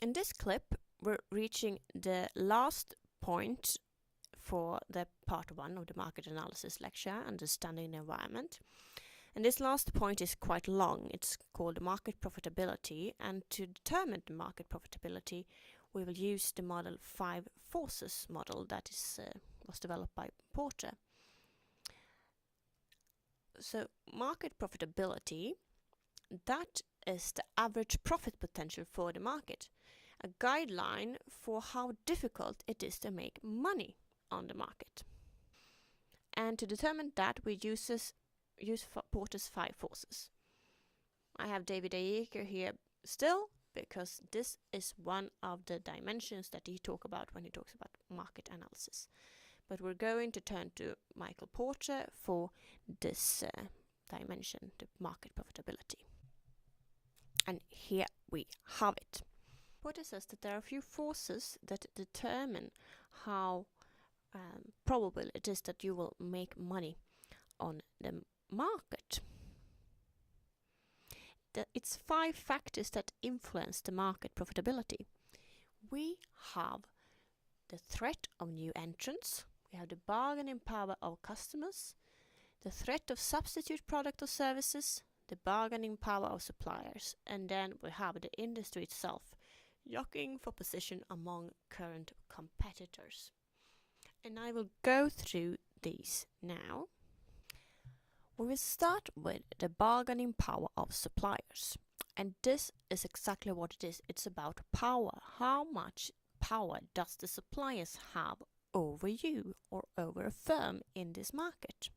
In this clip, we're reaching the last point for the part 1 of the market analysis lecture, Understanding the Environment. And this last point is quite long. It's called market profitability, and to determine the market profitability, we will use the model 5 forces model that was developed by Porter. So market profitability, that is the average profit potential for the market, a guideline for how difficult it is to make money on the market. And to determine that, we use Porter's 5 forces. I have David Ayeker here still, because this is one of the dimensions that he talks about when he talks about market analysis. But we're going to turn to Michael Porter for this dimension, the market profitability. And here we have it. Porter says that there are a few forces that determine how probable it is that you will make money on the market. It's 5 factors that influence the market profitability. We have the threat of new entrants, we have the bargaining power of customers, the threat of substitute product or services, the bargaining power of suppliers, and then we have the industry itself, jockeying for position among current competitors. And I will go through these now. We will start with the bargaining power of suppliers. And this is exactly what it is. It's about power. How much power does the suppliers have over you or over a firm in this market?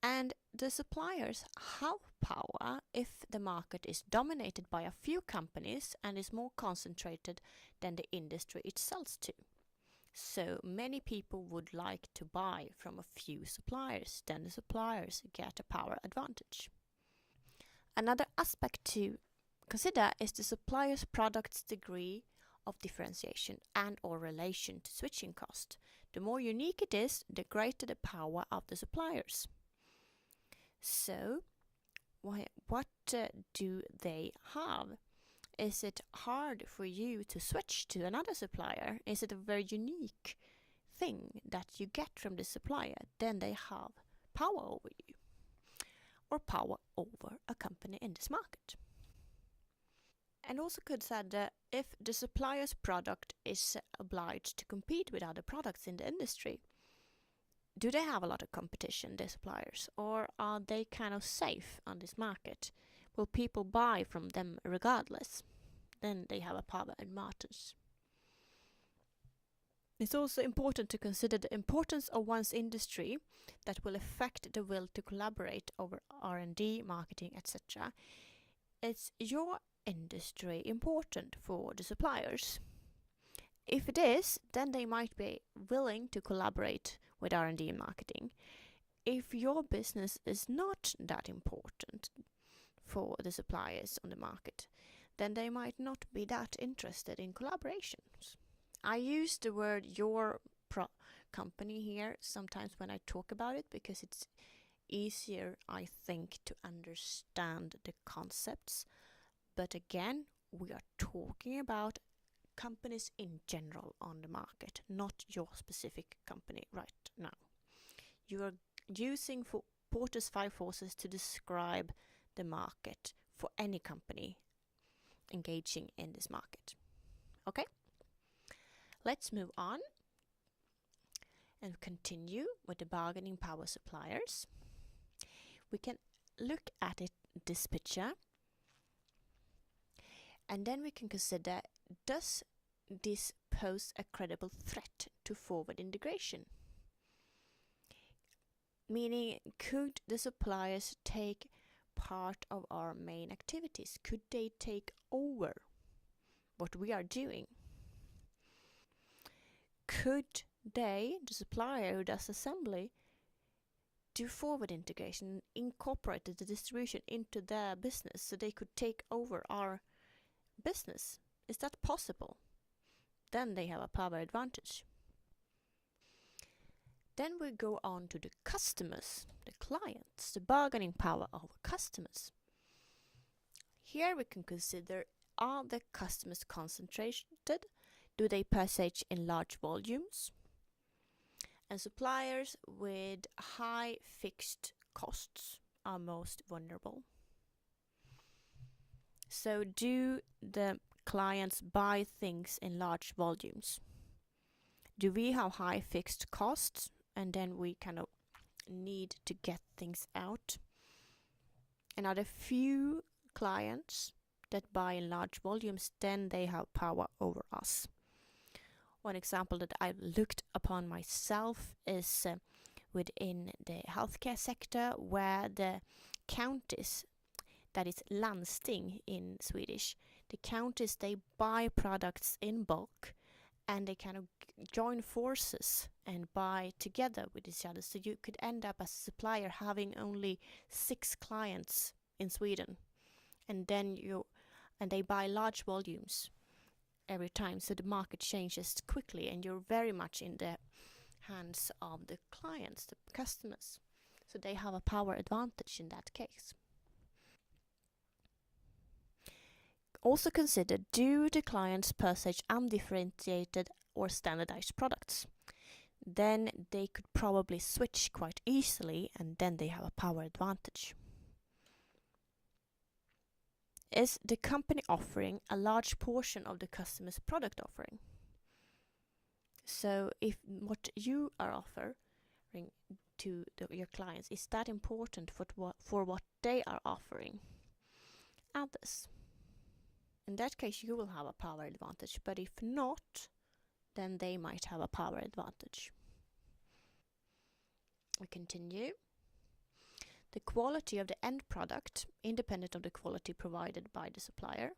And the suppliers have power if the market is dominated by a few companies and is more concentrated than the industry it sells to. So many people would like to buy from a few suppliers, then the suppliers get a power advantage. Another aspect to consider is the supplier's product's degree of differentiation and or relation to switching cost. The more unique it is, the greater the power of the suppliers. So, what do they have? Is it hard for you to switch to another supplier? Is it a very unique thing that you get from the supplier? Then they have power over you or power over a company in this market. And also consider if the supplier's product is obliged to compete with other products in the industry. Do they have a lot of competition, the suppliers, or are they kind of safe on this market? Will people buy from them regardless? Then they have a power advantage. It's also important to consider the importance of one's industry that will affect the will to collaborate over R&D, marketing, etc. Is your industry important for the suppliers? If it is, then they might be willing to collaborate with R&D and marketing. If your business is not that important for the suppliers on the market, then they might not be that interested in collaborations. I use the word your company here sometimes when I talk about it because it's easier, I think, to understand the concepts. But again, we are talking about companies in general on the market, not your specific company right now. You are using Porter's 5 forces to describe the market for any company engaging in this market. Okay? Let's move on and continue with the bargaining power suppliers. We can look at this picture, and then we can consider, does this pose a credible threat to forward integration? Meaning, could the suppliers take part of our main activities? Could they take over what we are doing? Could they, the supplier who does assembly, do forward integration, incorporate the distribution into their business so they could take over our business? Is that possible? Then they have a power advantage. Then we go on to the customers, the clients, the bargaining power of customers. Here we can consider, are the customers concentrated? Do they purchase in large volumes? And suppliers with high fixed costs are most vulnerable. So do the clients buy things in large volumes? Do we have high fixed costs and then we kind of need to get things out? And are there few clients that buy in large volumes, then they have power over us. One example that I've looked upon myself is within the healthcare sector, where the counties, that is landsting in Swedish, the counties, they buy products in bulk and they kind of join forces and buy together with each other. So you could end up as a supplier having only 6 clients in Sweden, and then they buy large volumes every time, so the market changes quickly and you're very much in the hands of the clients, the customers. So they have a power advantage in that case. Also consider, do the clients purchase undifferentiated or standardized products? Then they could probably switch quite easily and then they have a power advantage. Is the company offering a large portion of the customer's product offering? So if what you are offering to your clients, is that important for what they are offering others? In that case, you will have a power advantage, but if not, then they might have a power advantage. We continue. The quality of the end product, independent of the quality provided by the supplier.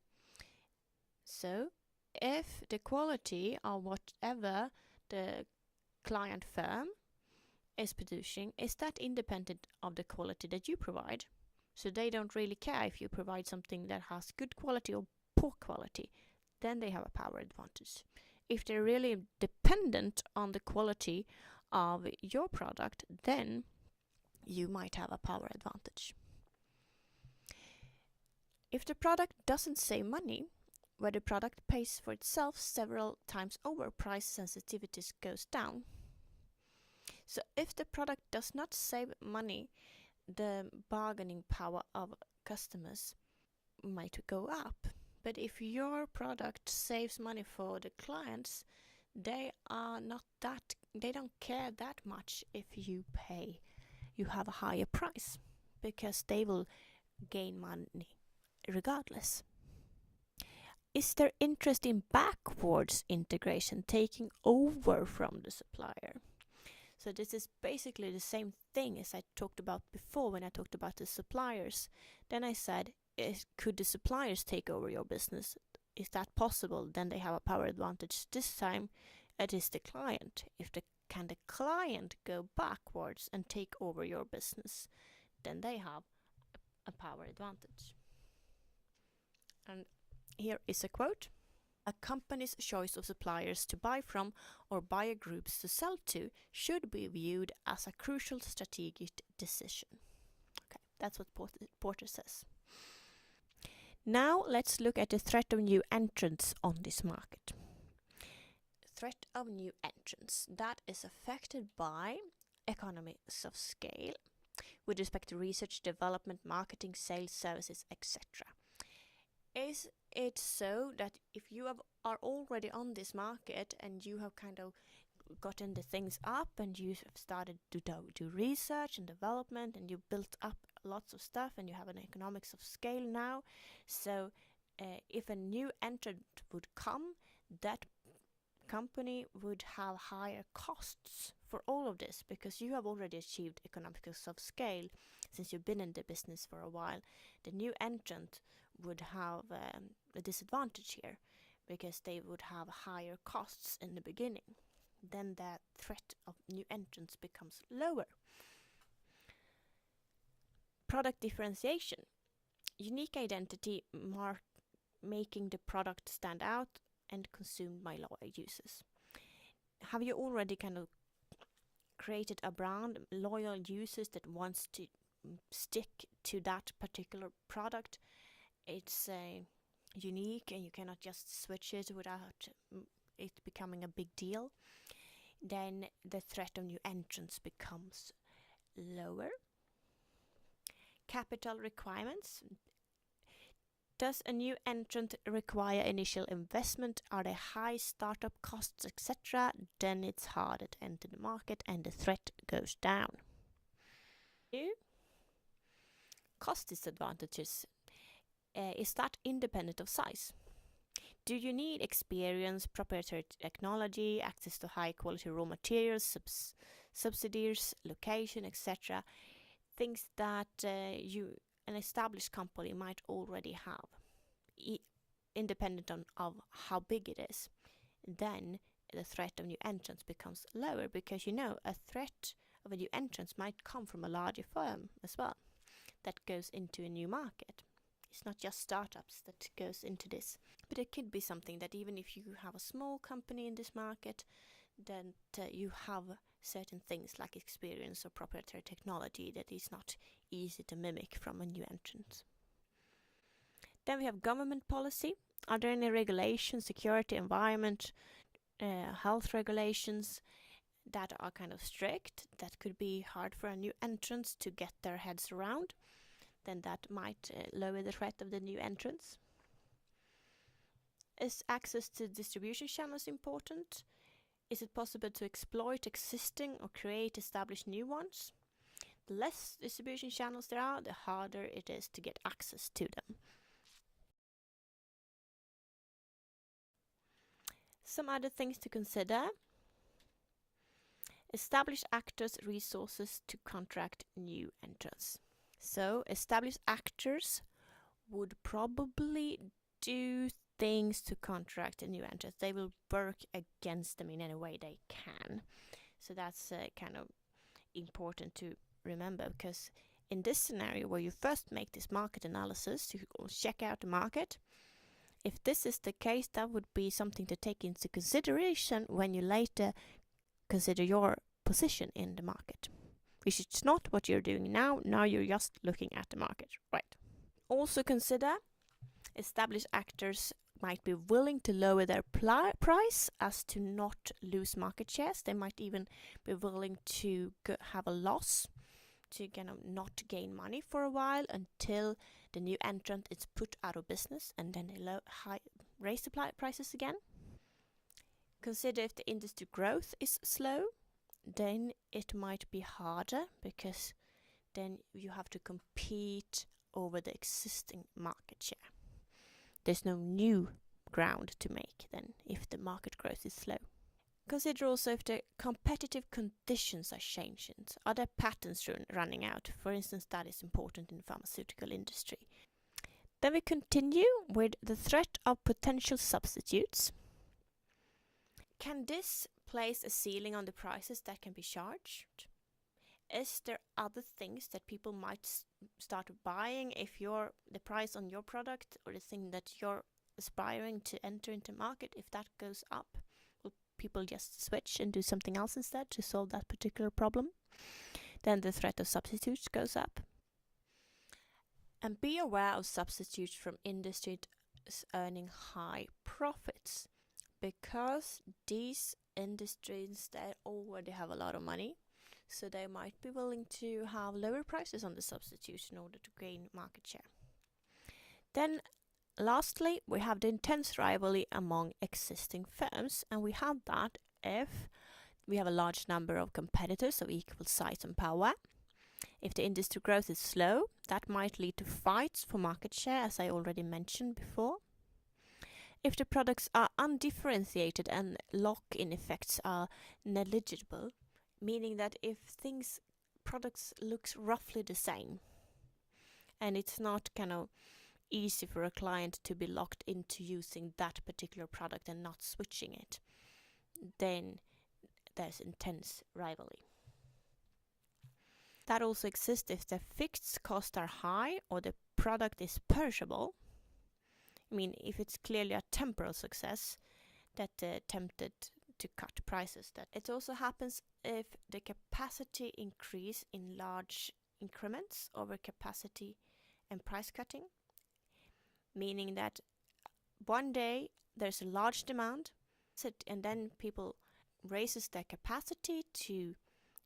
So, if the quality of whatever the client firm is producing, is that independent of the quality that you provide? So they don't really care if you provide something that has good quality or poor quality, then they have a power advantage. If they're really dependent on the quality of your product, then you might have a power advantage. If the product doesn't save money, where the product pays for itself several times over, price sensitivities goes down. So if the product does not save money, the bargaining power of customers might go up. But if your product saves money for the clients, they don't care that much if you have a higher price, because they will gain money regardless. Is there interest in backwards integration, taking over from the supplier? So this is basically the same thing as I talked about before when I talked about the suppliers. Then I said, could the suppliers take over your business? Is that possible? Then they have a power advantage. This time it is the client. Can the client go backwards and take over your business? Then they have a power advantage. And here is a quote. A company's choice of suppliers to buy from or buyer groups to sell to should be viewed as a crucial strategic decision. Okay, that's what Porter says. Now let's look at the threat of new entrants on this market. Threat of new entrants, that is affected by economies of scale with respect to research, development, marketing, sales, services, etc. Is it so that if you are already on this market and you have kind of gotten the things up and you have started to do research and development and you built up lots of stuff and you have an economics of scale now, so if a new entrant would come, that company would have higher costs for all of this because you have already achieved economics of scale since you've been in the business for a while. The new entrant would have a disadvantage here because they would have higher costs in the beginning. Then the threat of new entrants becomes lower. Product differentiation. Unique identity making the product stand out and consumed by loyal users. Have you already kind of created a brand, loyal users that wants to stick to that particular product? it's unique and you cannot just switch it without it becoming a big deal, then the threat of new entrants becomes lower. Capital requirements. Does a new entrant require initial investment? Are there high startup costs, etc.? Then it's harder to enter the market and the threat goes down. Cost disadvantages. Is that independent of size? Do you need experience, proprietary technology, access to high quality raw materials, subsidies, location, etc.? Things that an established company might already have, independent of how big it is. Then the threat of new entrants becomes lower, because a threat of a new entrant might come from a larger firm as well that goes into a new market. It's not just startups that goes into this, but it could be something that even if you have a small company in this market, then you have certain things like experience or proprietary technology that is not easy to mimic from a new entrant. Then we have government policy. Are there any regulations, security, environment, health regulations that are kind of strict, that could be hard for a new entrant to get their heads around? Then that might lower the threat of the new entrants. Is access to distribution channels important? Is it possible to exploit existing or create established new ones? The less distribution channels there are, the harder it is to get access to them. Some other things to consider. Established actors' resources to contract new entrants. So established actors would probably do things to contract a new entrant. They will work against them in any way they can. So that's kind of important to remember, because in this scenario where you first make this market analysis to check out the market, if this is the case, that would be something to take into consideration when you later consider your position in the market, which is not what you're doing now. Now you're just looking at the market, right? Also consider established actors might be willing to lower their price as to not lose market shares. They might even be willing to have a loss, to kind of not gain money for a while until the new entrant is put out of business, and then they raise the prices again. Consider if the industry growth is slow, then it might be harder, because then you have to compete over the existing market share. There's no new ground to make then if the market growth is slow. Consider also if the competitive conditions are changing. Are there patents running out? For instance, that is important in the pharmaceutical industry. Then we continue with the threat of potential substitutes. Can this place a ceiling on the prices that can be charged? Is there other things that people might start buying if the price on your product or the thing that you're aspiring to enter into market, if that goes up, will people just switch and do something else instead to solve that particular problem? Then the threat of substitutes goes up. And be aware of substitutes from industries earning high profits, because these industries, they already have a lot of money, so they might be willing to have lower prices on the substitutes in order to gain market share. Then lastly, we have the intense rivalry among existing firms, and we have that if we have a large number of competitors of equal size and power. If the industry growth is slow, that might lead to fights for market share, as I already mentioned before. If the products are undifferentiated and lock-in effects are negligible, meaning that if products looks roughly the same, and it's not kind of easy for a client to be locked into using that particular product and not switching it, then there's intense rivalry. That also exists if the fixed costs are high or the product is perishable. I mean, if it's clearly a temporal success that tempted to cut prices. That it also happens if the capacity increase in large increments over capacity and price cutting. meaning that one day there's a large demand, and then people raises their capacity to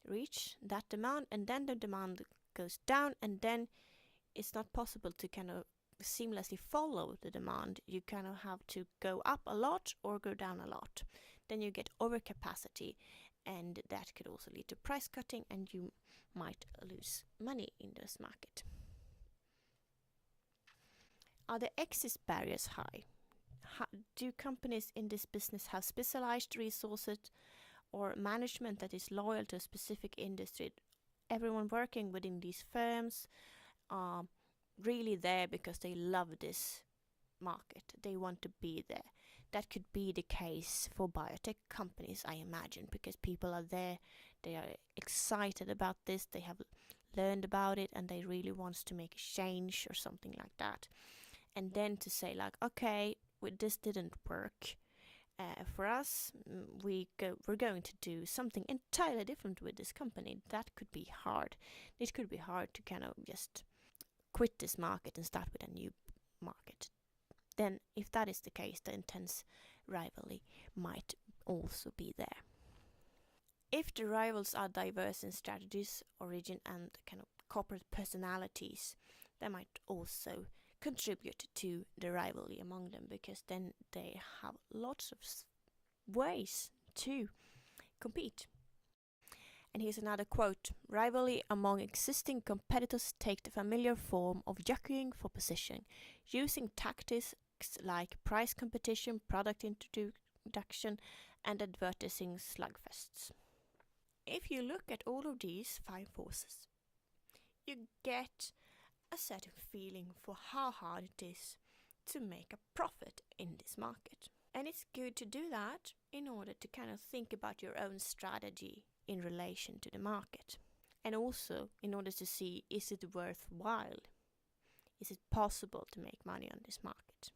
reach that demand, and then the demand goes down, and then it's not possible to kind of seamlessly follow the demand. You kind of have to go up a lot or go down a lot. Then you get overcapacity, and that could also lead to price cutting, and you might lose money in this market. Are the exit barriers high? Do companies in this business have specialized resources or management that is loyal to a specific industry? Everyone working within these firms are really there because they love this market. They want to be there. That could be the case for biotech companies, I imagine, because people are there, they are excited about this, they have learned about it, and they really want to make a change or something like that. And then to say like, okay, this didn't work for us, we're going to do something entirely different with this company. That could be hard. It could be hard to kind of just quit this market and start with a new market. Then if that is the case, the intense rivalry might also be there. If the rivals are diverse in strategies, origin, and kind of corporate personalities, they might also contribute to the rivalry among them, because then they have lots of ways to compete. And here's another quote. Rivalry among existing competitors take the familiar form of jockeying for position, using tactics like price competition, product introduction, and advertising slugfests. If you look at all of these 5 forces, you get a certain feeling for how hard it is to make a profit in this market. And it's good to do that in order to kind of think about your own strategy in relation to the market. And also in order to see, is it worthwhile? Is it possible to make money on this market?